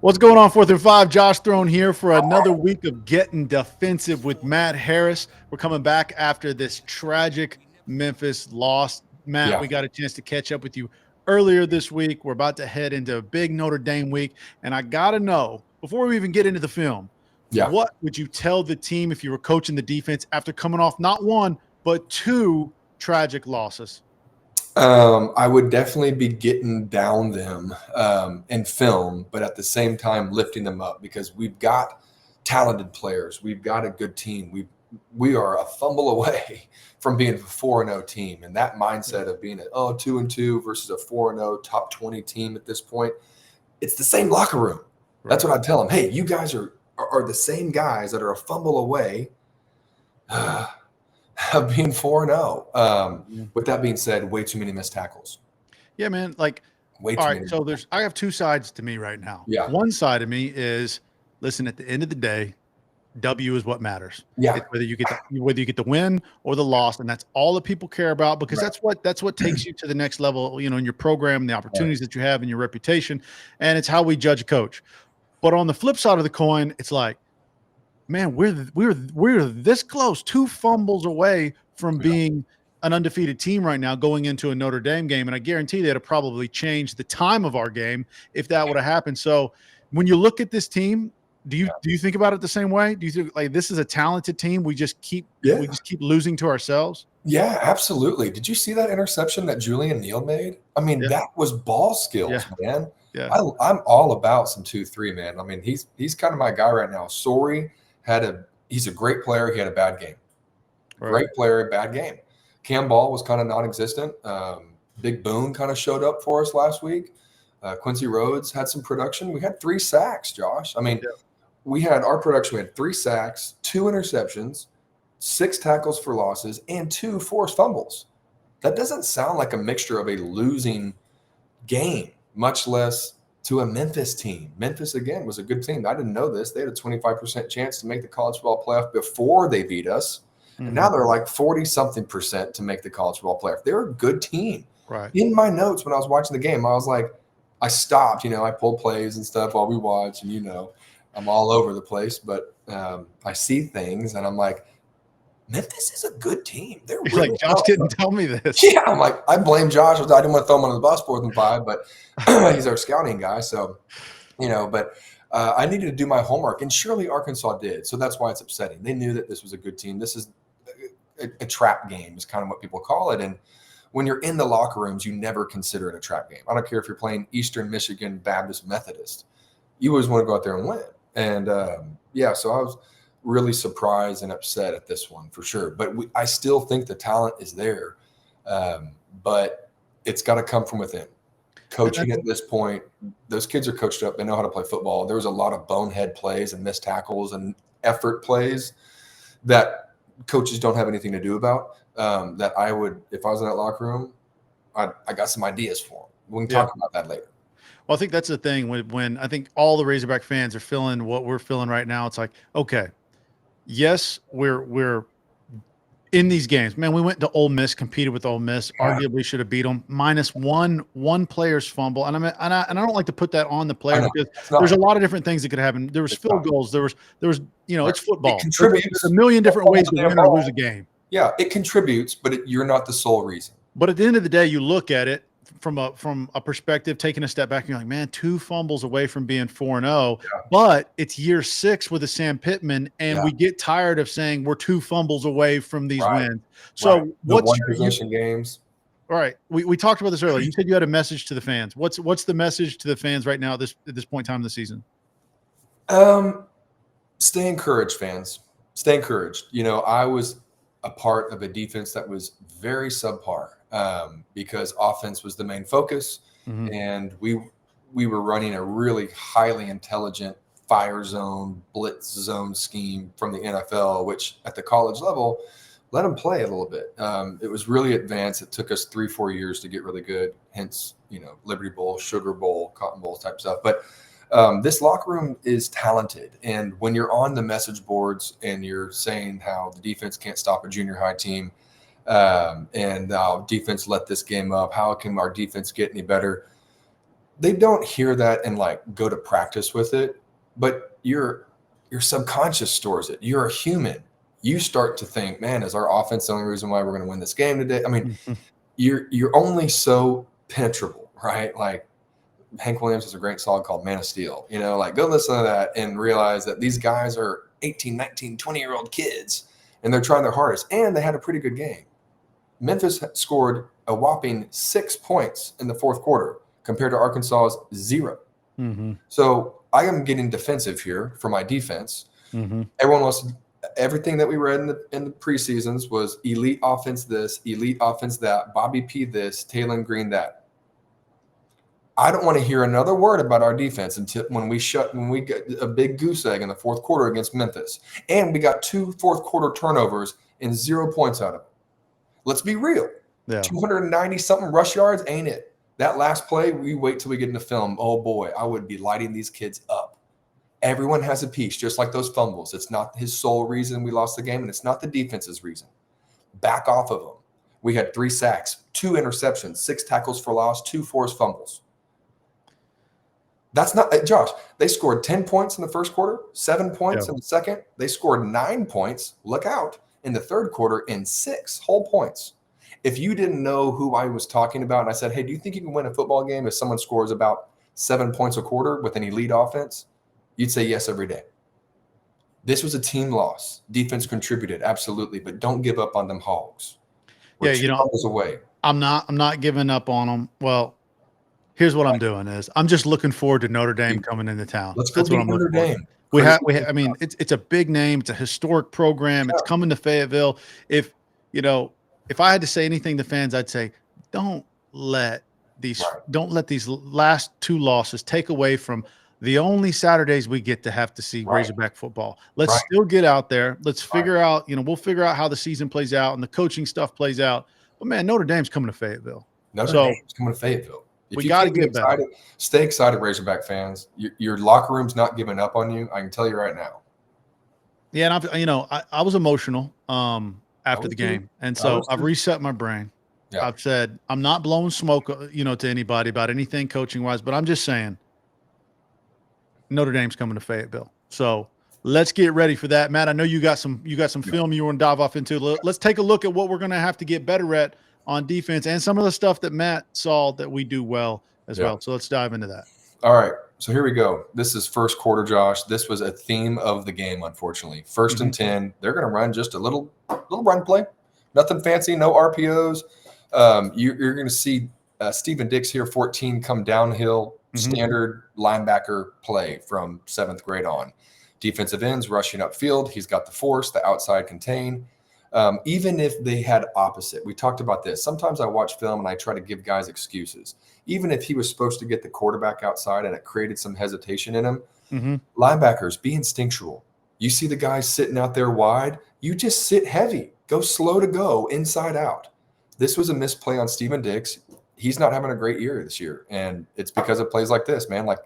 What's going on, 4 through 5? Josh Throne here for another week of Getting Defensive with Matt Harris. We're coming back after this tragic Memphis loss. Matt, Yeah, we got a chance to catch up with you earlier this week. We're about to head into a big Notre Dame week. And I got to know, before we even get into the film, yeah. what would you tell the team if you were coaching the defense after coming off not one, but two tragic losses? I would definitely be getting down them in film, but at the same time lifting them up because we've got talented players. We've got a good team. We are a fumble away from being a 4-0 team, and that mindset of being a 2-2 versus a 4-0 top 20 team at this point, it's the same locker room. That's what I tell them. Hey, you guys are the same guys that are a fumble away. Of being 4-0. With that being said, way too many missed tackles. Yeah, man. Like, Way all too right, many. so I have two sides to me right now. Yeah. One side of me is, listen, at the end of the day, W is what matters. Yeah. It's whether you get the win or the loss, and that's all that people care about because Right. that's what takes you to the next level, in your program, the opportunities that you have and your reputation, and it's how we judge a coach. But on the flip side of the coin, it's like, man, we're this close, two fumbles away from being an undefeated team right now going into a Notre Dame game. And I guarantee they'd have probably changed the time of our game if that would have happened. So when you look at this team, do you think about it the same way? Do you think like this is a talented team? We just keep losing to ourselves? Yeah, absolutely. Did you see that interception that Julian Neal made? I mean, Yeah. that was ball skills, Yeah. man. Yeah. I'm all about some 2-3, man. I mean, he's kind of my guy right now. Sorry he's a great player. He had a bad game. Great player, bad game. Cam Ball was kind of non-existent. Big Boone kind of showed up for us last week. Quincy Rhodes had some production. We had 3 sacks, Josh. I mean, we had our production. We had 3 sacks, 2 interceptions, 6 tackles for losses, and 2 forced fumbles. That doesn't sound like a mixture of a losing game, much less to a Memphis team. Memphis, again, was a good team. I didn't know this. They had a 25% chance to make the college football playoff before they beat us. And now they're like 40-something% to make the college football playoff. They're a good team. Right. In my notes when I was watching the game, I was like, I stopped, I pulled plays and stuff while we watch, and I'm all over the place, but I see things and I'm like, Memphis is a good team. They're really like, Josh didn't tell me this. Yeah, I'm like, I blame Josh. I didn't want to throw him on the bus 4th and 5, but he's our scouting guy. So, but I needed to do my homework, and surely Arkansas did. So that's why it's upsetting. They knew that this was a good team. This is a trap game is kind of what people call it. And when you're in the locker rooms, you never consider it a trap game. I don't care if you're playing Eastern Michigan Baptist Methodist. You always want to go out there and win. And so I was really surprised and upset at this one for sure. But I still think the talent is there, but it's got to come from within. Coaching at this point, those kids are coached up. They know how to play football. There was a lot of bonehead plays and missed tackles and effort plays that coaches don't have anything to do about. That I would, if I was in that locker room, I got some ideas for them. We can talk about that later. Well, I think that's the thing when I think all the Razorback fans are feeling what we're feeling right now. It's like, okay, yes, we're in these games. Man, we went to Ole Miss, competed with Ole Miss, arguably should have beat them. Minus one player's fumble, and I don't like to put that on the player because there's a lot of different things that could happen. There was field goals. There was it's football. It contributes. There's a million different ways to win or lose a game. Yeah, it contributes, but you're not the sole reason. But at the end of the day, you look at it from a perspective, taking a step back, and you're like, man, 2 fumbles away from being 4-0, but it's year 6 with a Sam Pittman, and we get tired of saying we're 2 fumbles away from these wins. So what's your possession games? All right, we talked about this earlier. You said you had a message to the fans. What's the message to the fans right now at this point in time of the season? Stay encouraged, fans. Stay encouraged. I was a part of a defense that was very subpar. Because offense was the main focus, and we were running a really highly intelligent fire zone, blitz zone scheme from the NFL, which at the college level let them play a little bit. It was really advanced. It took us 3-4 years to get really good, hence, Liberty Bowl, Sugar Bowl, Cotton Bowl type stuff. But this locker room is talented. And when you're on the message boards and you're saying how the defense can't stop a junior high team, and defense let this game up. How can our defense get any better? they don't hear that and like go to practice with it, but your subconscious stores it. You're a human. You start to think, man, is our offense the only reason why we're going to win this game today? I mean, Mhm. you're only so penetrable, right? Like Hank Williams has a great song called Man of Steel. Like go listen to that and realize that these guys are 18, 19, 20-year-old kids and they're trying their hardest. And they had a pretty good game. Memphis scored a whopping 6 points in the fourth quarter compared to Arkansas's 0. Mm-hmm. So I am getting defensive here for my defense. Mm-hmm. Everything that we read in the preseasons was elite offense this, elite offense that, Bobby P this, Taylor Green that. I don't want to hear another word about our defense until when we get a big goose egg in the fourth quarter against Memphis. And we got 2 fourth quarter turnovers and 0 points out of it. Let's be real. Yeah. 290-something rush yards ain't it. That last play, we wait till we get into film. Oh, boy, I would be lighting these kids up. Everyone has a piece, just like those fumbles. It's not his sole reason we lost the game, and it's not the defense's reason. Back off of them. We had 3 sacks, 2 interceptions, 6 tackles for loss, 2 forced fumbles. That's not – Josh, they scored 10 points in the first quarter, 7 points in the second. They scored 9 points, look out, in the third quarter and 6 whole points. If you didn't know who I was talking about and I said, hey, do you think you can win a football game if someone scores about 7 points a quarter with an elite offense? You'd say yes every day. This was a team loss. Defense contributed, absolutely, but don't give up on them Hogs. We're 2 fumbles away. I'm not giving up on them. Well, here's what I'm doing is I'm just looking forward to Notre Dame coming into town. Let's go beat Notre Dame. I mean, it's a big name. It's a historic program. Yeah. It's coming to Fayetteville. If I had to say anything to fans, I'd say don't let these last 2 losses take away from the only Saturdays we get to have to see Razorback football. Let's still get out there. Let's figure out, we'll figure out how the season plays out and the coaching stuff plays out. But man, Notre Dame's coming to Fayetteville. Notre Dame's coming to Fayetteville. We got to get better. Stay excited, Razorback fans. Your locker room's not giving up on you. I can tell you right now. Yeah, and I was emotional after the game, and so I've reset my brain. Yeah. I've said I'm not blowing smoke, to anybody about anything coaching wise, but I'm just saying Notre Dame's coming to Fayetteville. So let's get ready for that, Matt. I know you got some film you want to dive off into. Let's take a look at what we're going to have to get better at on defense and some of the stuff that Matt saw that we do well as well. So let's dive into that. All right. So here we go. This is first quarter, Josh. This was a theme of the game, unfortunately. First and 10. They're going to run just a little run play. Nothing fancy, no RPOs. You're going to see Stephen Dix here, 14, come downhill, standard linebacker play from 7th grade on. Defensive ends rushing upfield. He's got the force, the outside contain. Even if they had opposite, we talked about this. Sometimes I watch film and I try to give guys excuses. Even if he was supposed to get the quarterback outside and it created some hesitation in him, linebackers, be instinctual. You see the guys sitting out there wide, you just sit heavy. Go slow to go, inside out. This was a misplay on Stephen Dix. He's not having a great year this year, and it's because of plays like this, man. Like,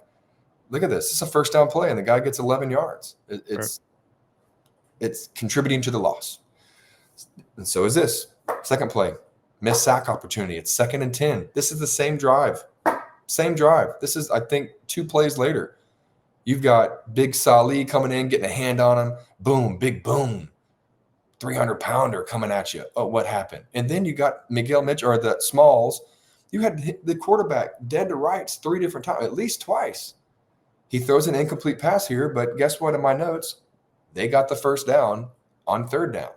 look at this. This is a first down play, and the guy gets 11 yards. It's contributing to the loss. And so is this. Second play, missed sack opportunity. It's 2nd and 10. This is the same drive. This is, I think, 2 plays later. You've got Big Salih coming in, getting a hand on him. Boom, big boom. 300-pounder coming at you. Oh, what happened? And then you got Miguel Mitch or the Smalls. You had the quarterback dead to rights 3 different times, at least twice. He throws an incomplete pass here, but guess what in my notes? They got the first down on 3rd down.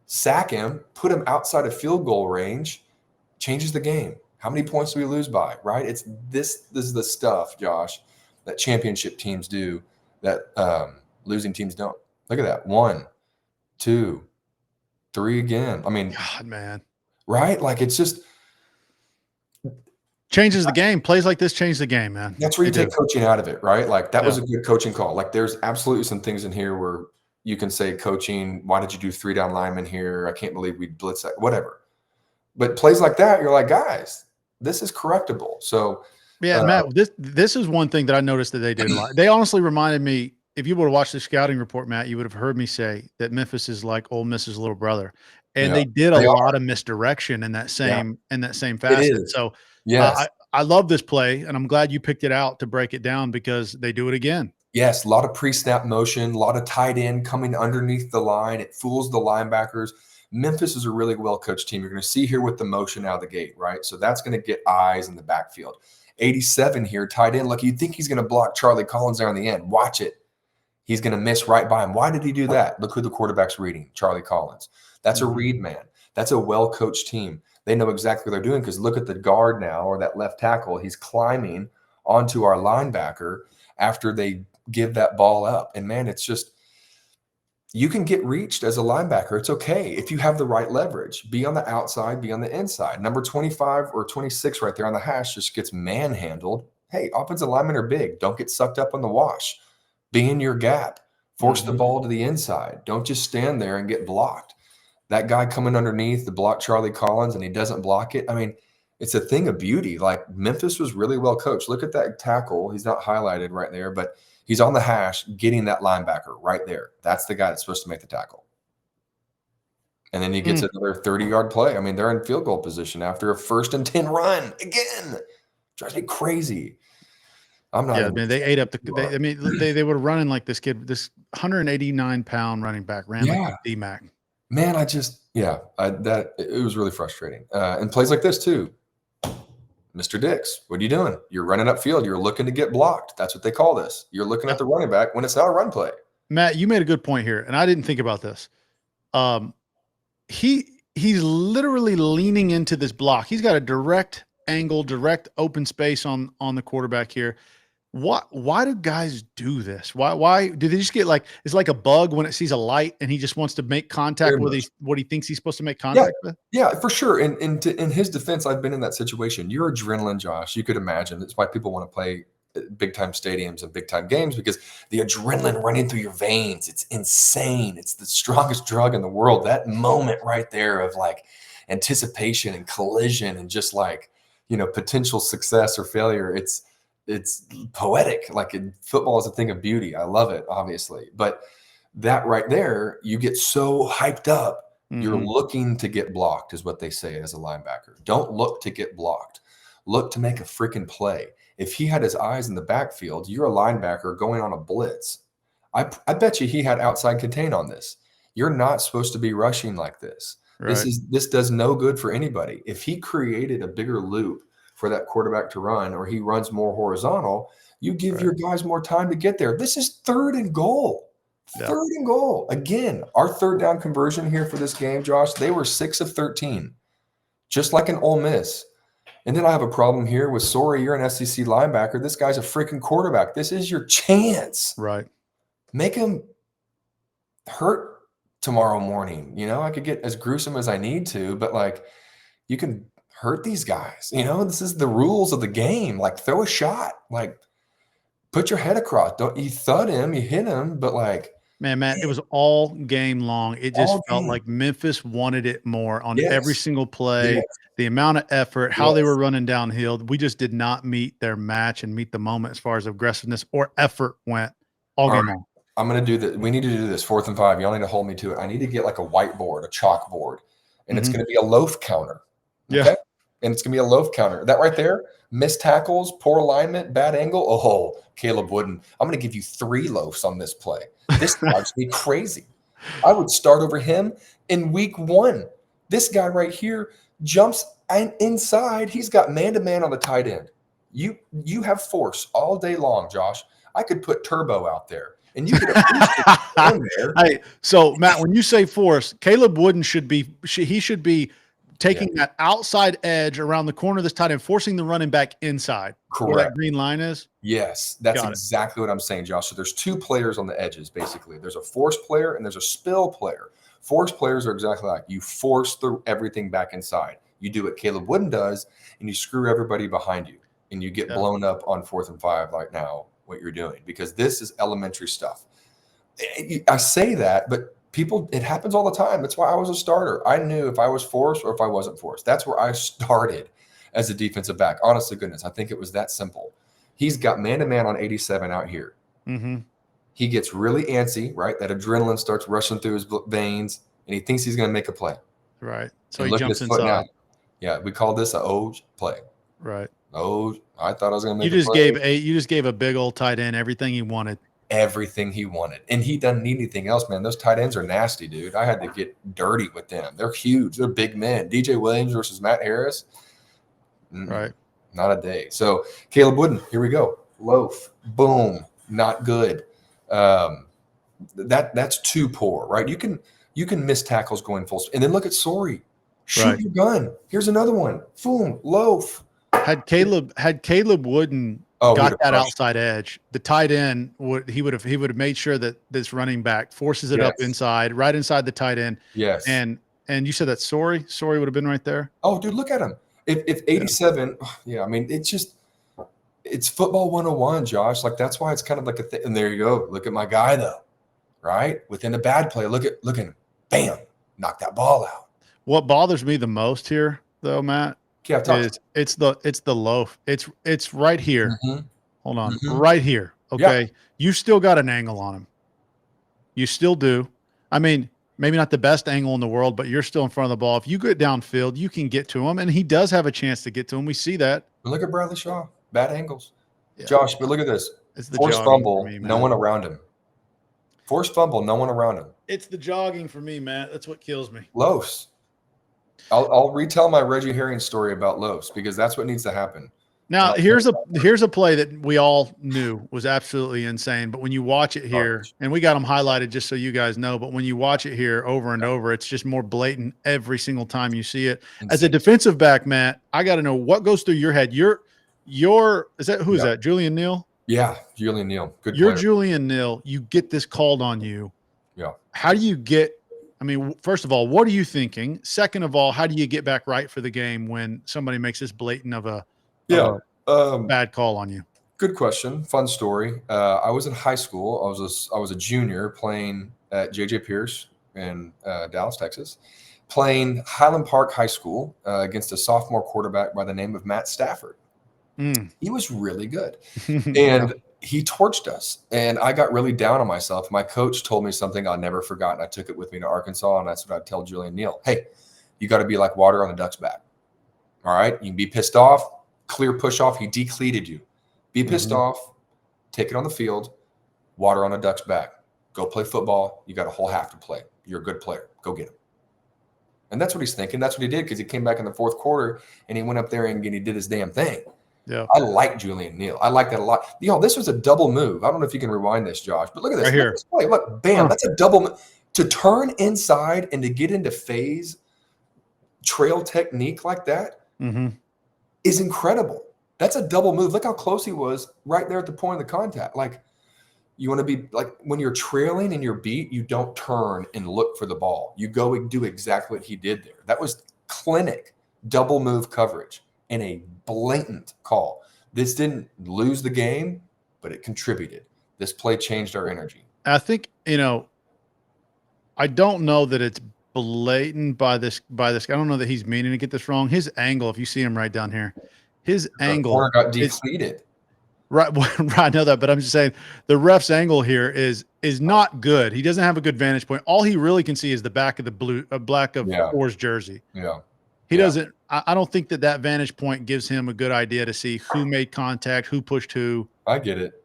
Sack him, put him outside of field goal range, changes the game. How many points do we lose by, right? It's this is the stuff, Josh, that championship teams do that losing teams don't. Look at that. 1, 2, 3 again. I mean, God, man. Right? Like, it's just changes the game. Plays like this change the game, man. That's where you take coaching out of it, right? Like, that was a good coaching call. Like, there's absolutely some things in here where you can say, coaching, why did you do 3-down linemen here? I can't believe we blitz that, whatever. But plays like that, you're like, guys, this is correctable. So, yeah, Matt, this is one thing that I noticed that they did a lot. They honestly reminded me, if you would have watched the scouting report, Matt, you would have heard me say that Memphis is like Ole Miss's little brother. And they did a lot of misdirection in that same facet. So I love this play, and I'm glad you picked it out to break it down because they do it again. Yes, a lot of pre-snap motion, a lot of tight end coming underneath the line. It fools the linebackers. Memphis is a really well-coached team. You're going to see here with the motion out of the gate, right? So that's going to get eyes in the backfield. 87 here, tight end. Look, you'd think he's going to block Charlie Collins there on the end. Watch it. He's going to miss right by him. Why did he do that? Look who the quarterback's reading, Charlie Collins. That's a read man. That's a well-coached team. They know exactly what they're doing because look at the guard now, or that left tackle. He's climbing onto our linebacker after they give that ball up. And man, it's just, you can get reached as a linebacker. It's okay if you have the right leverage. Be on the outside, be on the inside. Number 25 or 26 right there on the hash just gets manhandled. Hey, offensive linemen are big. Don't get sucked up on the wash. Be in your gap. Force the ball to the inside. Don't just stand there and get blocked. That guy coming underneath to block Charlie Collins and he doesn't block it. I mean, it's a thing of beauty. Like Memphis was really well coached. Look at that tackle. He's not highlighted right there, but he's on the hash getting that linebacker right there. That's the guy that's supposed to make the tackle. And then he gets another 30-yard play. I mean, they're in field goal position after a 1st and 10 run. Again, drives me crazy. I'm not. Yeah, man, they ate up the. They were running like this kid, this 189-pound running back ran like D-Mac. Man, it was really frustrating. And plays like this too. Mr. Dix, what are you doing? You're running upfield. You're looking to get blocked. That's what they call this. You're looking at the running back when it's not a run play. Matt, you made a good point here, and I didn't think about this. He's literally leaning into this block. He's got a direct angle, direct open space on the quarterback here. Why do guys do this? Why do they just get like, it's like a bug when it sees a light and he just wants to make contact with what he thinks he's supposed to make contact with? Yeah, for sure. And in his defense, I've been in that situation. You're adrenaline, Josh. You could imagine. That's why people want to play big time stadiums and big time games, because the adrenaline running through your veins, it's insane. It's the strongest drug in the world. That moment right there of like anticipation and collision and just like, potential success or failure. It's poetic. Like football is a thing of beauty. I love it, obviously. But that right there, you get so hyped up. You're looking to get blocked is what they say as a linebacker. Don't look to get blocked. Look to make a freaking play. If he had his eyes in the backfield, you're a linebacker going on a blitz. I bet you he had outside contain on this. You're not supposed to be rushing like this. Right. This does no good for anybody. If he created a bigger loop for that quarterback to run, or he runs more horizontal, you give your guys more time to get there. This is 3rd and goal. Yeah. 3rd and goal. Again, our 3rd down conversion here for this game, Josh, they were 6 of 13, just like an Ole Miss. And then I have a problem here with, sorry, you're an SEC linebacker. This guy's a freaking quarterback. This is your chance. Right. Make him hurt tomorrow morning. I could get as gruesome as I need to, but like, you can hurt these guys. This is the rules of the game. Like, throw a shot. Like, put your head across. Don't you thud him, you hit him, but like, man, Matt, it was all game long. It just felt like Memphis wanted it more on every single play. Yes. The amount of effort, how they were running downhill. We just did not meet their match and meet the moment as far as aggressiveness or effort went all game long. I'm going to do this. We need to do this 4th and 5. Y'all need to hold me to it. I need to get like a whiteboard, a chalkboard, and it's going to be a loaf counter. Okay? Yeah. And it's going to be a loaf counter. That right there, missed tackles, poor alignment, bad angle. Oh, Caleb Wooden, I'm going to give you 3 loafs on this play. This drives me crazy. I would start over him in week 1. This guy right here jumps inside. He's got man-to-man on the tight end. You have force all day long, Josh. I could put Turbo out there, and you could at least there. Hey, so Matt, when you say force, Caleb Wooden should be taking that outside edge around the corner of this tight end, forcing the running back inside. Correct. Where that green line is? Yes, that's exactly what I'm saying, Josh. So there's 2 players on the edges, basically. There's a force player and there's a spill player. Force players are exactly like you force everything back inside. You do what Caleb Wooden does, and you screw everybody behind you, and you get blown up on 4th and 5 like now, what you're doing, because this is elementary stuff. I say that, but it happens all the time. That's why I was a starter. I knew if I was forced or if I wasn't forced. That's where I started as a defensive back. Honest to goodness, I think it was that simple. He's got man-to-man on 87 out here. He gets really antsy, right? That adrenaline starts rushing through his veins, and he thinks he's going to make a play. Right. So he jumps inside. Now. Yeah, we call this a O play. Right. Oh, I thought I was going to You make a just play. you just gave a big old tight end everything he wanted. Everything he wanted. And he doesn't need anything else, man. Those tight ends are nasty, dude. I had to get dirty with them. They're huge. They're big men. DJ Williams versus Matt Harris. Right. Not a day. So Caleb Wooden, here we go. Loaf. Boom. Not good. That's too poor, right? You can miss tackles going full speed. And then look at Sorey. Shoot your gun. Here's another one. Boom. Loaf. Had Caleb Wooden got that outside edge, the tight end would have made sure that this running back forces it up inside, right inside the tight end. Yes. And you said that Sorey would have been right there. Oh, dude, look at him. If 87, I mean, it's football 101, Josh. Like that's why it's kind of like a thing. And there you go. Look at my guy though, right? Within a bad play, look at him. Bam, knock that ball out. What bothers me the most here, though, Matt, is it's the loaf. It's right here. Mm-hmm. Hold on, right here. Okay, you still got an angle on him. You still do. I mean, maybe not the best angle in the world, but you're still in front of the ball. If you get downfield, you can get to him, and he does have a chance to get to him. We see that. But look at Bradley Shaw. Bad angles. Yeah. Josh, but look at this. It's the forced fumble, no one around him. Forced fumble, no one around him. It's the jogging for me, Matt. That's what kills me. Loafs. I'll retell my Reggie Herring story about Loafs because that's what needs to happen. Now, here's a play that we all knew was absolutely insane. But when you watch it here, and we got them highlighted just so you guys know, but when you watch it here over and over, it's just more blatant every single time you see it. Insane. As a defensive back, Matt, I got to know what goes through your head. Who is that? Julian Neal? Yeah, Julian Neal. Good You're player. Julian Neal. You get this called on you. Yeah. How do you get – I mean, first of all, what are you thinking? Second of all, how do you get back right for the game when somebody makes this blatant of a bad call on you? Good question. Fun story. I was in high school. I was a junior playing at J.J. Pierce in Dallas, Texas, playing Highland Park High School against a sophomore quarterback by the name of Matt Stafford. He was really good. And he torched us. And I got really down on myself. My coach told me something I'll never forget. And I took it with me to Arkansas. And that's what I'd tell Julian Neal. Hey, you got to be like water on a duck's back. All right. You can be pissed off, clear push off. He decleated you. Be pissed off, take it on the field, water on a duck's back. Go play football. You got a whole half to play. You're a good player. Go get him. And that's what he's thinking. That's what he did because he came back in the fourth quarter and he went up there and he did his damn thing. Yeah, I like Julian Neal. I like that a lot. This was a double move. I don't know if you can rewind this, Josh, but look at this. Right here. Look, bam, that's a double move. To turn inside and to get into phase trail technique like that is incredible. That's a double move. Look how close he was right there at the point of the contact. Like, you want to be like when you're trailing and you're beat, you don't turn and look for the ball. You go and do exactly what he did there. That was clinic double move coverage and a blatant call. This didn't lose the game, but it contributed. This play changed our energy. I think, I don't know that it's blatant by this guy. I don't know that he's meaning to get this wrong. His angle, if you see him right down here, his angle corner got depleted. Right, I know that, but I'm just saying the ref's angle here is not good. He doesn't have a good vantage point. All he really can see is the back of the black of Orr's jersey. Yeah, he doesn't. I don't think that vantage point gives him a good idea to see who made contact, who pushed who. I get it.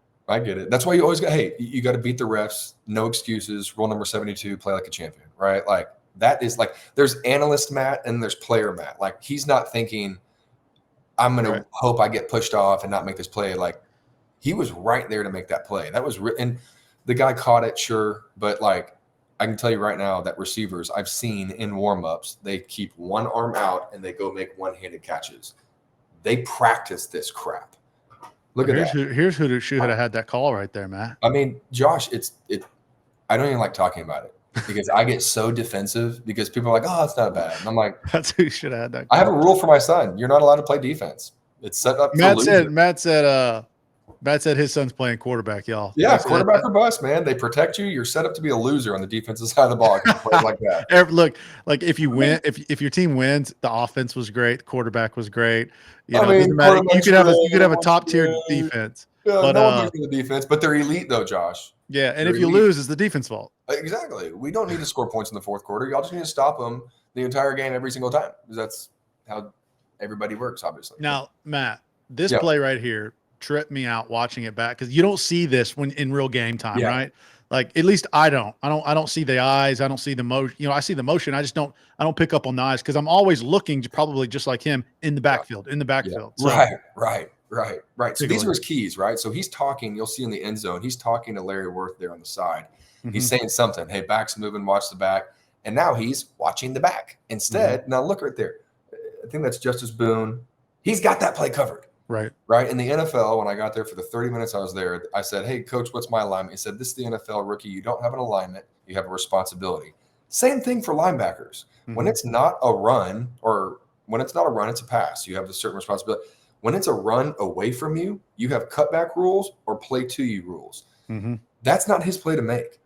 That's why you always got. Hey, you got to beat the refs. No excuses. Rule number 72: play like a champion. Right? Like that is like there's analyst Matt and there's player Matt. Like he's not thinking, I'm gonna hope I get pushed off and not make this play. Like he was right there to make that play. That was and the guy caught it, sure, but like I can tell you right now that receivers I've seen in warmups, they keep one arm out and they go make one-handed catches. They practice this crap. Look at that. Here's who should have had that call right there, Matt. I mean, Josh, I don't even like talking about it because I get so defensive because people are like, oh, it's not bad. And I'm like, that's who should have had that call. I have a rule for my son. You're not allowed to play defense. It's set up. Matt said his son's playing quarterback, y'all. Yeah, quarterback or bust, man. They protect you. You're set up to be a loser on the defensive side of the ball. Like that. Look, like if you win, if your team wins, the offense was great, the quarterback was great. You could have a top tier defense. Yeah, but, no one loses the defense, but they're elite though, Josh. Yeah, and if you lose, it's the defense fault. Exactly. We don't need to score points in the fourth quarter. Y'all just need to stop them the entire game every single time because that's how everybody works, obviously. Now, Matt, This play right here tripped me out watching it back because you don't see this when in real game time, right? Like at least I don't see the eyes. I don't see the motion. You know, I see the motion. I don't pick up on the eyes because I'm always looking probably just like him in the backfield, So, right. So these are his keys, right? So he's talking, you'll see in the end zone, he's talking to Larry Worth there on the side. He's saying something. Hey, back's moving, watch the back. And now he's watching the back. Instead, now look right there. I think that's Justice Boone. He's got that play covered. Right. In the NFL, when I got there for the 30 minutes I was there, I said, hey, coach, what's my alignment? He said, this is the NFL, rookie. You don't have an alignment. You have a responsibility. Same thing for linebackers. When it's not a run it's a pass. You have a certain responsibility. When it's a run away from you, you have cutback rules or play to you rules. That's not his play to make.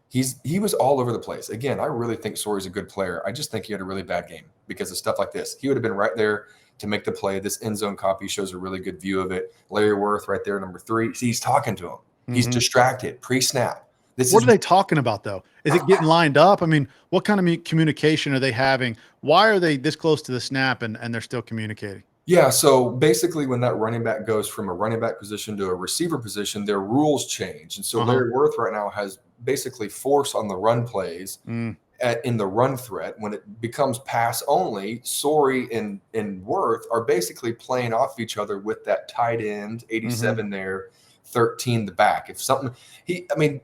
He was all over the place. Again, I really think Sorey's a good player. I just think he had a really bad game because of stuff like this. He would have been right there to make the play. This end zone copy shows a really good view of it. Larry Worth right there, number 3. See, he's talking to him. He's distracted pre-snap. What are they talking about, though? Is it getting lined up? I mean, what kind of communication are they having? Why are they this close to the snap and they're still communicating? Yeah, so basically when that running back goes from a running back position to a receiver position, their rules change. And so Larry Worth right now has basically force on the run plays in the run threat. When it becomes pass only, Sorey and Worth are basically playing off each other with that tight end, 87 there, 13 the back. If something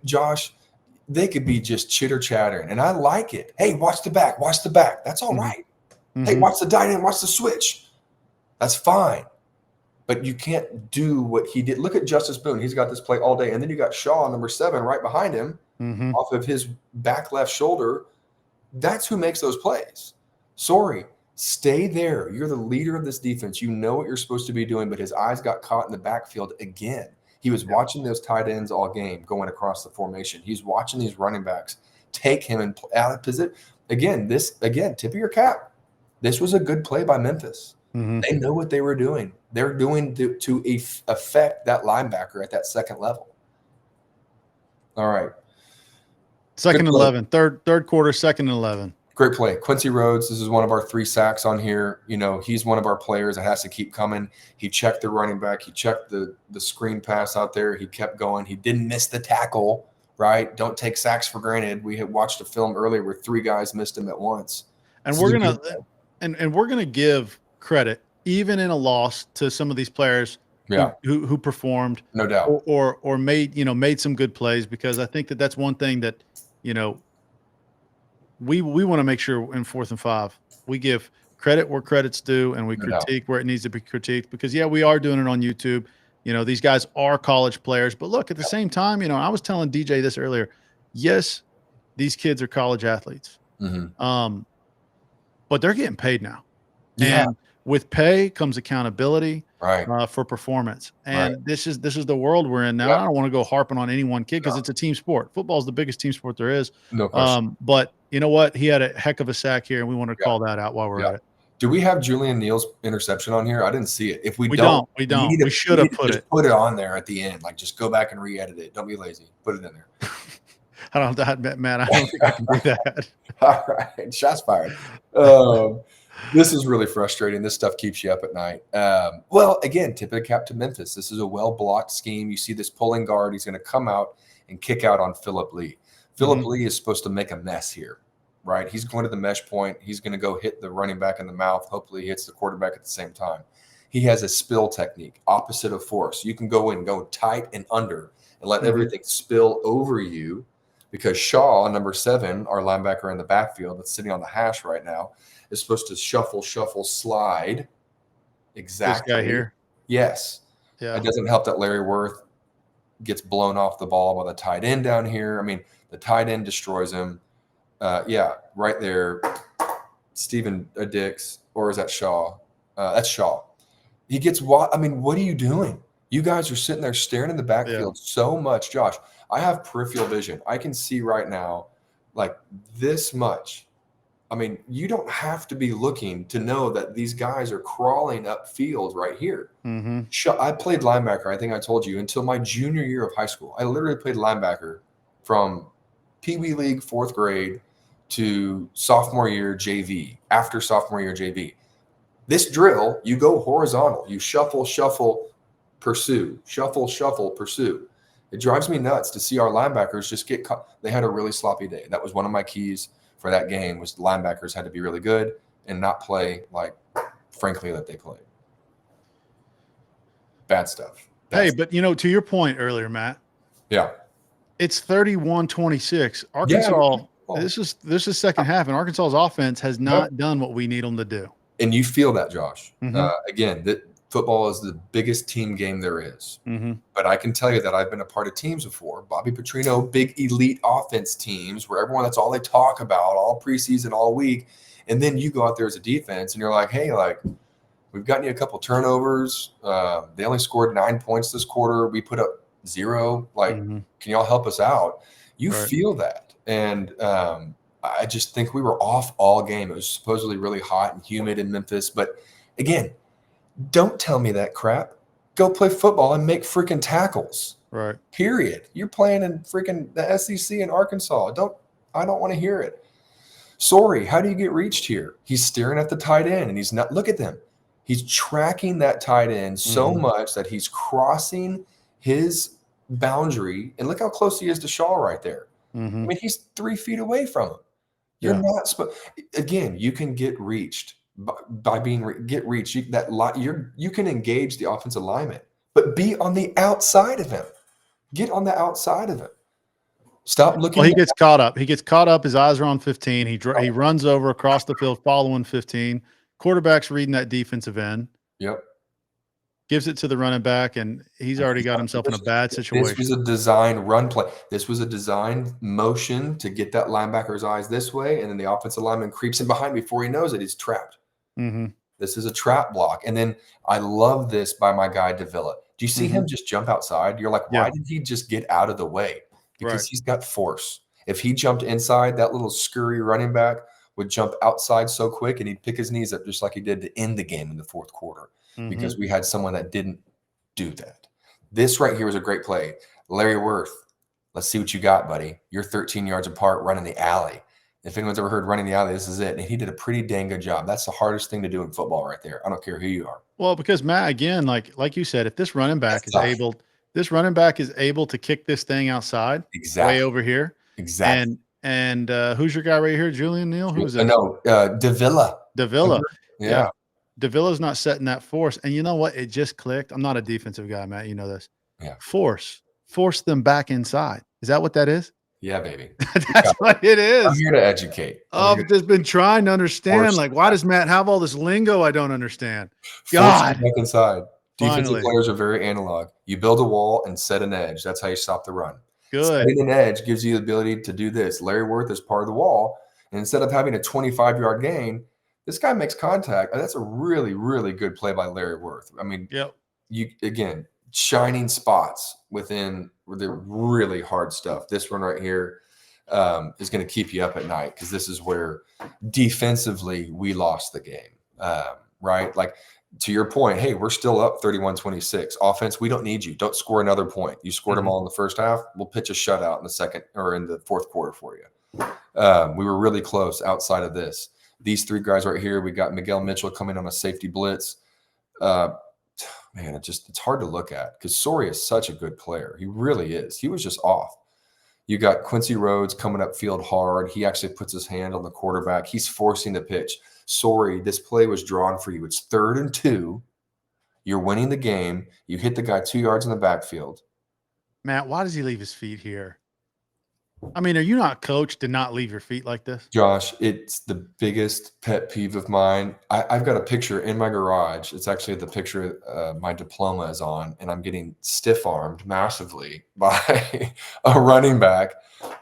Josh, they could be just chitter chattering, and I like it. Hey, watch the back. That's all right. Hey, watch the tight end, watch the switch. That's fine. But you can't do what he did. Look at Justice Boone. He's got this play all day. And then you got Shaw, number 7, right behind him, off of his back left shoulder. That's who makes those plays. Sorey, stay there. You're the leader of this defense. You know what you're supposed to be doing, but his eyes got caught in the backfield again. He was watching those tight ends all game going across the formation. He's watching these running backs take him and out of position. Again, tip of your cap. This was a good play by Memphis. They know what they were doing. They're doing to affect that linebacker at that second level. All right. Second and 11. Third quarter, second and 11. Great play. Quincy Rhodes, this is one of our 3 sacks on here. You know, he's one of our players that has to keep coming. He checked the running back. He checked the screen pass out there. He kept going. He didn't miss the tackle, right? Don't take sacks for granted. We had watched a film earlier where 3 guys missed him at once. And we're gonna give credit, even in a loss, to some of these players who performed, no doubt, or made some good plays, because I think that's one thing that we want to make sure in 4th and 5 we give credit where credit's due, and we critique where it needs to be critiqued, because we are doing it on YouTube. These guys are college players, but look, at the same time, I was telling DJ this earlier. Yes, these kids are college athletes, but they're getting paid now, and with pay comes accountability, for performance. And this is the world we're in now. I don't want to go harping on any one kid, because it's a team sport. Football is the biggest team sport there is. No question. But you know what? He had a heck of a sack here, and we want to call that out while we're at it. Do we have Julian Neal's interception on here? I didn't see it. If we don't. We should have put it on there at the end. Like, just go back and re-edit it. Don't be lazy. Put it in there. I don't think I can do that. All right. Shots fired. This is really frustrating. This stuff keeps you up at night. Well, again, tip of the cap to Memphis. This is a well-blocked scheme. You see this pulling guard. He's going to come out and kick out on Phillip Lee. Phillip Lee is supposed to make a mess here, right? He's going to the mesh point. He's going to go hit the running back in the mouth. Hopefully he hits the quarterback at the same time. He has a spill technique, opposite of force. You can go tight and under and let everything spill over you, because Shaw, number 7, our linebacker in the backfield that's sitting on the hash right now, is supposed to shuffle, slide. Exactly. This guy here? Yes. Yeah. It doesn't help that Larry Worth gets blown off the ball by the tight end down here. I mean, the tight end destroys him. Right there. Steven Dix, or is that Shaw? That's Shaw. He gets what? I mean, what are you doing? You guys are sitting there staring in the backfield so much. Josh, I have peripheral vision. I can see right now like this much. I mean, you don't have to be looking to know that these guys are crawling upfield right here. I played linebacker, I think I told you, until my junior year of high school. I literally played linebacker from Pee Wee League 4th grade to sophomore year JV, after sophomore year JV. This drill, you go horizontal. You shuffle, shuffle, pursue. Shuffle, shuffle, pursue. It drives me nuts to see our linebackers just get caught. They had a really sloppy day. That was one of my keys for that game, was the linebackers had to be really good and not play like, frankly, that they played. Bad stuff. Hey, but to your point earlier, Matt, Yeah. it's 31-26. Arkansas, Yeah. this is second half, and Arkansas's offense has not done what we need them to do. And you feel that, Josh. Mm-hmm. Again, that football is the biggest team game there is. Mm-hmm. But I can tell you that I've been a part of teams before. Bobby Petrino, big elite offense teams where everyone, that's all they talk about all preseason, all week. And then you go out there as a defense and you're like, hey, like, we've gotten you a couple turnovers. They only scored 9 points this quarter. We put up 0. Like, can y'all help us out? You feel that. And I just think we were off all game. It was supposedly really hot and humid in Memphis. But again, don't tell me that crap. Go play football and make freaking tackles. Right. Period. You're playing in freaking the SEC in Arkansas. I don't want to hear it. Sorry, how do you get reached here? He's staring at the tight end and he's not. Look at them. He's tracking that tight end so much that he's crossing his boundary. And look how close he is to Shaw right there. Mm-hmm. I mean, he's 3 feet away from him. You're not again, you can get reached by being get reached. You can engage the offensive lineman, but be on the outside of him. Get on the outside of him. Stop looking. Well, he gets caught up. He gets caught up. His eyes are on 15. He runs over across the field following 15. Quarterback's reading that defensive end. Yep. Gives it to the running back, and he's already got himself in a bad situation. This was a designed run play. This was a designed motion to get that linebacker's eyes this way, and then the offensive lineman creeps in behind before he knows it. He's trapped. Mm-hmm. This is a trap block. And then I love this by my guy, Davila. Do you see him just jump outside? You're like, why did he just get out of the way? Because he's got force. If he jumped inside, that little scurry running back would jump outside so quick, and he'd pick his knees up just like he did to end the game in the fourth quarter. Because we had someone that didn't do that. This right here was a great play. Larry Worth, let's see what you got, buddy. You're 13 yards apart running the alley. If anyone's ever heard running the alley, this is it. And he did a pretty dang good job. That's the hardest thing to do in football right there. I don't care who you are. Well, because Matt, again, like you said, if this running back is able to kick this thing outside, way over here. Exactly. And who's your guy right here? Julian Neal? Who is that? No, Davila. Yeah. Davila's not setting that force. And you know what? It just clicked. I'm not a defensive guy, Matt. You know this. Yeah. Force them back inside. Is that what that is? Yeah, baby. That's what it is. I'm here to educate. I've just been trying to understand. Like, why does Matt have all this lingo I don't understand? God. Back inside. Defensive players are very analog. You build a wall and set an edge. That's how you stop the run. Good. Setting an edge gives you the ability to do this. Larry Worth is part of the wall. And instead of having a 25-yard gain, this guy makes contact. And that's a really, really good play by Larry Worth. I mean, you again, shining spots within the really hard stuff. This one right here is going to keep you up at night because this is where defensively we lost the game, right? Like, to your point, hey, we're still up 31-26. Offense, we don't need you. Don't score another point. You scored them all in the first half. We'll pitch a shutout in the second or in the fourth quarter for you. We were really close outside of this. These 3 guys right here, we got Miguel Mitchell coming on a safety blitz. Man, it's hard to look at because Sorey is such a good player. He really is. He was just off. You got Quincy Rhodes coming up field hard. He actually puts his hand on the quarterback. He's forcing the pitch. Sorry, this play was drawn for you. It's 3rd and 2. You're winning the game. You hit the guy 2 yards in the backfield. Matt, why does he leave his feet here? I mean, are you not coached to not leave your feet like this? Josh, it's the biggest pet peeve of mine. I've got a picture in my garage. It's actually the picture my diploma is on, and I'm getting stiff-armed massively by a running back,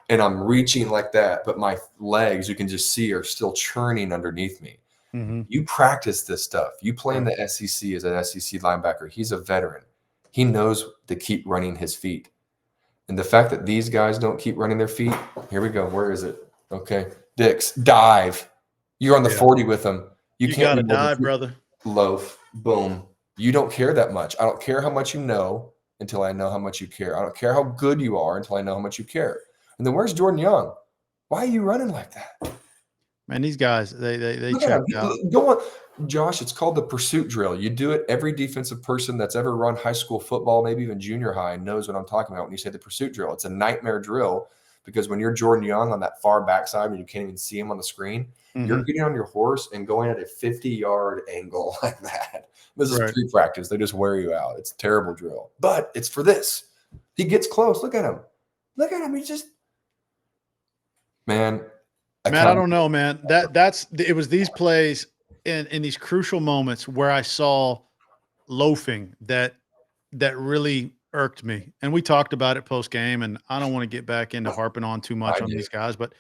and I'm reaching like that, but my legs, you can just see, are still churning underneath me. You practice this stuff. You play in the SEC as an SEC linebacker. He's a veteran. He knows to keep running his feet. And the fact that these guys don't keep running their feet, here we go. Where is it? Okay. Dix, dive. You're on the 40 with them. You can't got to dive, brother. Loaf. Boom. You don't care that much. I don't care how much you know until I know how much you care. I don't care how good you are until I know how much you care. And then where's Jordan Young? Why are you running like that? Man, these guys, they Look at him. checked out. Go on, Josh. It's called the pursuit drill. You do it. Every defensive person that's ever run high school football, maybe even junior high, knows what I'm talking about when you say the pursuit drill. It's a nightmare drill because when you're Jordan Young on that far backside when you can't even see him on the screen, you're getting on your horse and going at a 50-yard angle like that. This is pre-practice. They just wear you out. It's a terrible drill, but it's for this. He gets close. Look at him. Look at him. He just, man. Matt, I don't know, man. It was these plays in these crucial moments where I saw loafing that really irked me. And we talked about it post game, and I don't want to get back into harping on too much on these guys, but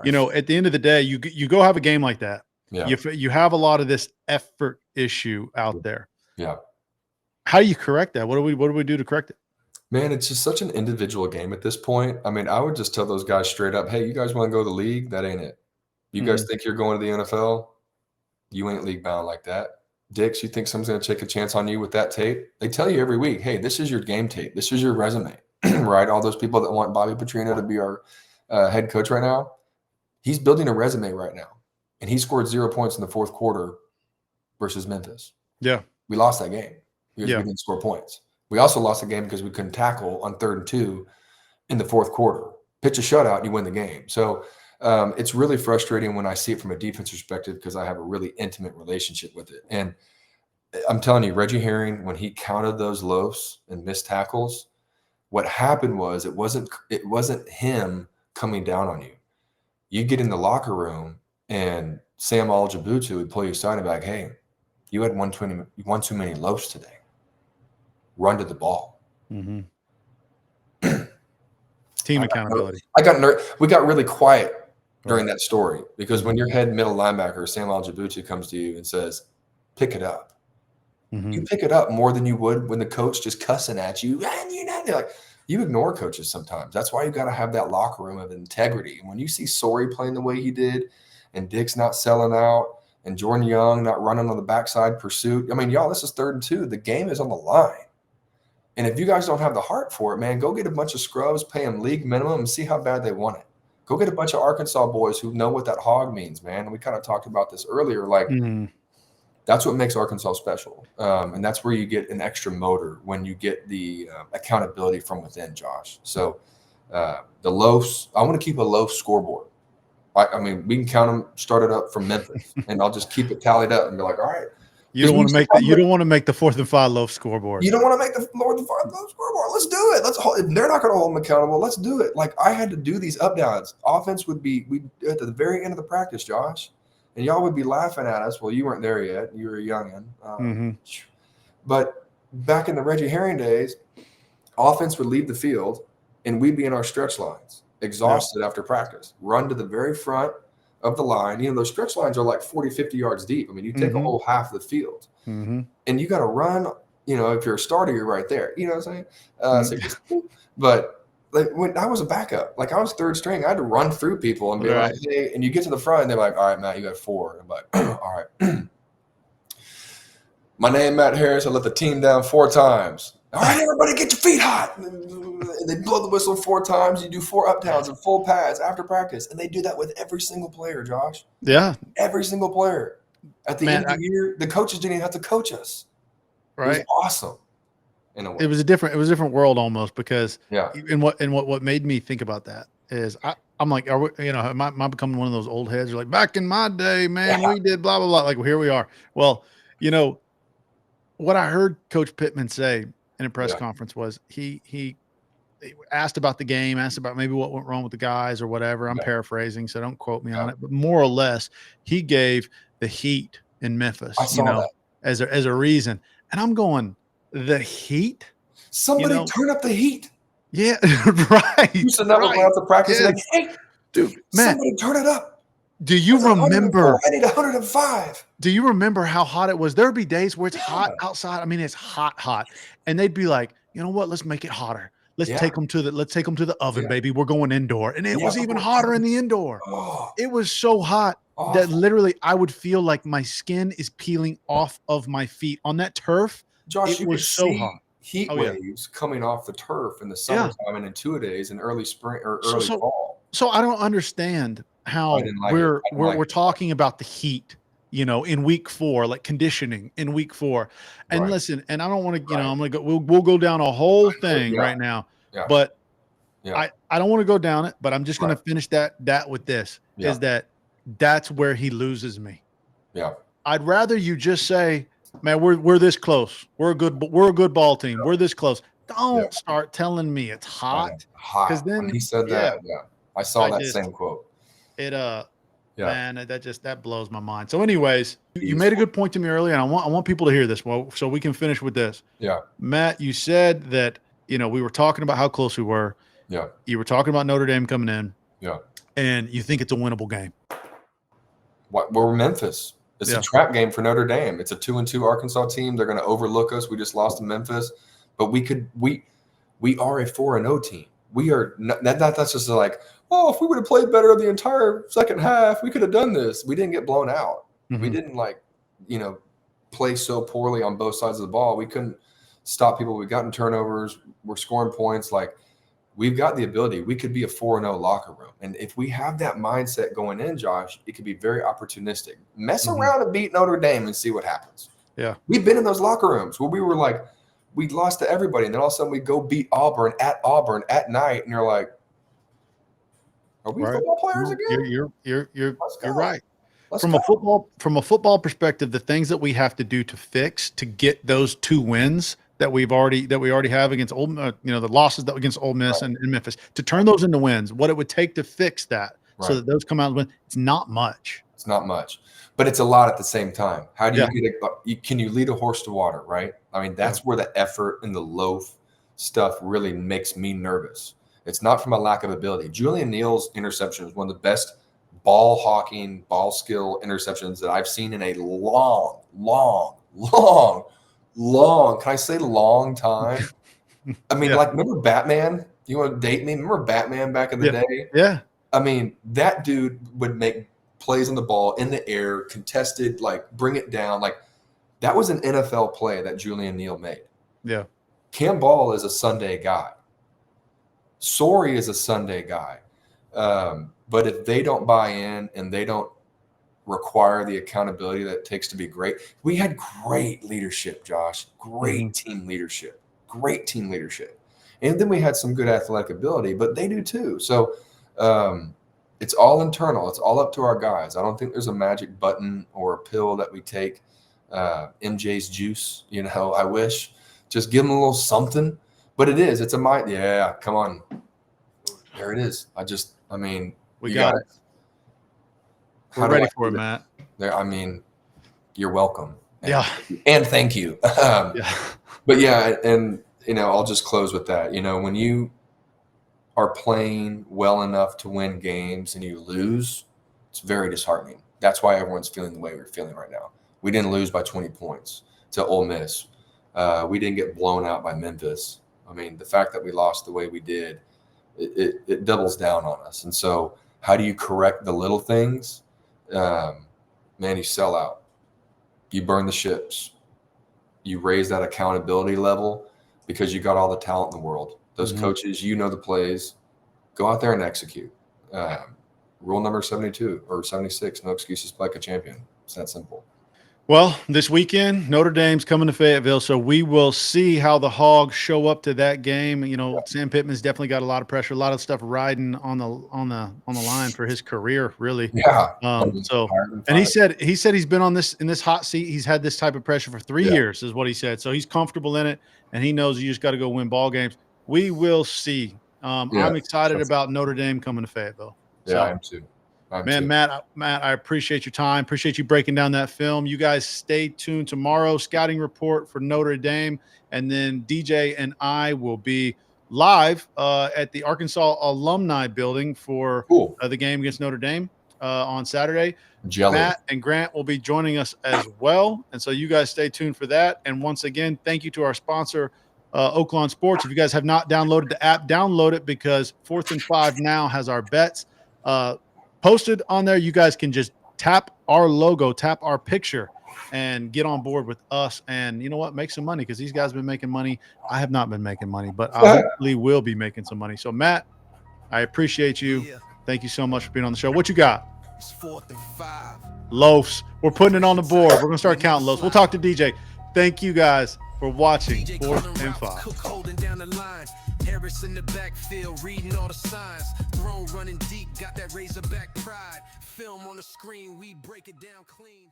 at the end of the day, you go have a game like that. Yeah. You have a lot of this effort issue out there. Yeah. How do you correct that? What do we do to correct it? Man, it's just such an individual game at this point. I mean, I would just tell those guys straight up, hey, you guys want to go to the league? That ain't it. You guys think you're going to the NFL? You ain't league bound like that. Dix, you think someone's going to take a chance on you with that tape? They tell you every week, hey, this is your game tape. This is your resume, right? All those people that want Bobby Petrino to be our head coach right now, he's building a resume right now. And he scored 0 points in the fourth quarter versus Memphis. Yeah. We lost that game because we didn't score points. We also lost the game because we couldn't tackle on 3rd and 2 in the fourth quarter. Pitch a shutout and you win the game. So it's really frustrating when I see it from a defense perspective because I have a really intimate relationship with it. And I'm telling you, Reggie Herring, when he counted those loafs and missed tackles, what happened was it wasn't him coming down on you. You get in the locker room and Sam Al-Jabutu would pull you aside and be like, hey, you had one too many loafs today. Run to the ball. Team accountability. We got really quiet during that story because when your head middle linebacker, Sam Al-Jabutu, comes to you and says, pick it up. You pick it up more than you would when the coach just cussing at you. And like, you ignore coaches sometimes. That's why you got to have that locker room of integrity. And when you see Sori playing the way he did and Dick's not selling out and Jordan Young not running on the backside pursuit, I mean, y'all, this is 3rd and 2. The game is on the line. And if you guys don't have the heart for it, man, go get a bunch of scrubs, pay them league minimum, and see how bad they want it. Go get a bunch of Arkansas boys who know what that hog means, man. And we kind of talked about this earlier. Like, that's what makes Arkansas special. And that's where you get an extra motor when you get the accountability from within, Josh. So the loafs, I want to keep a loaf scoreboard. I mean, we can count them, start it up from Memphis, and I'll just keep it tallied up and be like, all right. You don't want to make you don't want to make the 4th and 5 loaf scoreboard. You don't want to make the 4th and 5 loaf scoreboard. Let's do it. They're not going to hold them accountable. Let's do it. Like, I had to do these up downs. Offense would be at the very end of the practice, Josh, and y'all would be laughing at us. Well, you weren't there yet. You were a youngin. But back in the Reggie Herring days, offense would leave the field, and we'd be in our stretch lines, exhausted after practice. Run to the very front of the line. You know, those stretch lines are like 40, 50 yards deep. I mean, you take a whole half of the field. And you got to run, you know, if you're a starter, you're right there. You know what I'm saying? But like, when I was a backup, like I was 3rd string, I had to run through people and be like, hey, and you get to the front and they're like, all right, Matt, you got 4. And I'm like, all right. My name, Matt Harris. I let the team down 4 times. All right, everybody get your feet hot. And they blow the whistle 4 times. You do 4 up downs and full pads after practice. And they do that with every single player, Josh. Yeah. Every single player. At the end of the year, the coaches didn't even have to coach us. Right. It was awesome. In a way. It was a different world almost because what made me think about that is I'm like, am I becoming one of those old heads? You're like, back in my day, man, we did blah, blah, blah. Like, well, here we are. Well, you know, what I heard Coach Pittman say in a press conference was he asked about the game, asked about maybe what went wrong with the guys or whatever. I'm paraphrasing, so don't quote me on it. But more or less, he gave the heat in Memphis, as a reason. And I'm going, the heat? Somebody turn up the heat. Yeah, right. You should never go out to practice and like, hey, dude, somebody turn it up. Do you remember? I need 105. Do you remember how hot it was? There would be days where it's hot outside. I mean, it's hot. And they'd be like, you know what? Let's make it hotter. Let's take them to the oven, baby. We're going indoor. And it was even hotter in the indoor. It was so hot that literally I would feel like my skin is peeling off of my feet on that turf. Josh, it was so hot. Heat waves coming off the turf in the summertime and in 2-a-days in early spring or early fall. So I don't understand how I didn't like it. we're talking about the heat, in week 4, like conditioning in week 4. And Right. listen, and I don't want to, Right. I'm gonna go. We'll go down a whole thing Yeah. right now, Yeah. but Yeah. I don't want to go down it. But I'm just gonna Right. finish that with this. Yeah. Is that's where he loses me. Yeah. I'd rather you just say, man, we're this close. We're a good ball team. We're this close. Don't start telling me it's hot. Because Hot. then When he said that, I saw that same quote. Man, that blows my mind. So, anyways, you made a good point to me earlier, and I want people to hear this. Well, so we can finish with this. Yeah. Matt, you said that we were talking about how close we were. Yeah. You were talking about Notre Dame coming in. Yeah. And you think it's a winnable game. We're Memphis. It's a trap game for Notre Dame. It's a 2-2 Arkansas team. They're going to overlook us. We just lost to Memphis, but we are a 4-0 team. We are not, that's just like, oh, if we would have played better the entire second half, we could have done this. We didn't get blown out. Mm-hmm. We didn't play so poorly on both sides of the ball. We couldn't stop people. We've gotten turnovers. We're scoring points. Like, we've got the ability. We could be a 4-0 locker room. And if we have that mindset going in, Josh, it could be very opportunistic. Mess around and beat Notre Dame and see what happens. Yeah. We've been in those locker rooms where we were like, we lost to everybody. And then all of a sudden we go beat Auburn at night. And you're like, are we football players again? You're right. From a football perspective, the things that we have to do to fix to get those 2 wins that we already have against the losses that against Ole Miss and Memphis, to turn those into wins, what it would take to fix that so that those come out and win. It's not much. It's not much, but it's a lot at the same time. How do you can you lead a horse to water, right? I mean, that's where the effort and the loaf stuff really makes me nervous. It's not from a lack of ability. Julian Neal's interception is one of the best ball hawking, ball skill interceptions that I've seen in a long, can I say long time? I mean, like, remember Batman? You want to date me? Remember Batman back in the day? Yeah. I mean, that dude would make plays on the ball in the air, contested, like bring it down. Like, that was an NFL play that Julian Neal made. Yeah. Cam Ball is a Sunday guy. Sorey is a Sunday guy. But if they don't buy in and they don't require the accountability that it takes to be great, we had great leadership, Josh. Great team leadership. And then we had some good athletic ability, but they do too. So it's all internal. It's all up to our guys. I don't think there's a magic button or a pill that we take. MJ's juice, I wish. Just give them a little something. But it is. It's a mind. Yeah, come on. There it is. We got it. We're ready for it, Matt. I mean, you're welcome. And thank you. But and I'll just close with that. When you are playing well enough to win games and you lose, it's very disheartening. That's why everyone's feeling the way we're feeling right now. We didn't lose by 20 points to Ole Miss. We didn't get blown out by Memphis. I mean, the fact that we lost the way we did, it doubles down on us. And so how do you correct the little things? Man, you sell out. You burn the ships. You raise that accountability level because you got all the talent in the world. Those coaches, the plays. Go out there and execute. Rule number 72 or 76, no excuses, play like a champion. It's that simple. Well, this weekend, Notre Dame's coming to Fayetteville, so we will see how the Hogs show up to that game. Sam Pittman's definitely got a lot of pressure, a lot of stuff riding on the line for his career, really. Yeah. And he said he's been in this hot seat. He's had this type of pressure for 3 years, is what he said. So he's comfortable in it, and he knows you just got to go win ball games. We will see. I'm excited about Notre Dame coming to Fayetteville. Yeah, I am too. Matt, I appreciate your time. Appreciate you breaking down that film. You guys stay tuned tomorrow. Scouting report for Notre Dame. And then DJ and I will be live at the Arkansas Alumni Building for the game against Notre Dame on Saturday. Matt and Grant will be joining us as well. And so you guys stay tuned for that. And once again, thank you to our sponsor, Oaklawn Sports. If you guys have not downloaded the app, download it, because 4th and 5 now has our bets posted on there. You guys can just tap our logo, tap our picture, and get on board with us. And you know what? Make some money, because these guys have been making money. I have not been making money, but I hopefully will be making some money. So, Matt, I appreciate you. Thank you so much for being on the show. What you got? It's 4th and 5. Loafs. We're putting it on the board. We're going to start counting loafs. We'll talk to DJ. Thank you guys for watching 4th and 5. Cook holding down the line. Harris in the backfield, reading all the signs. Throne running deep, got that Razorback pride. Film on the screen, we break it down clean.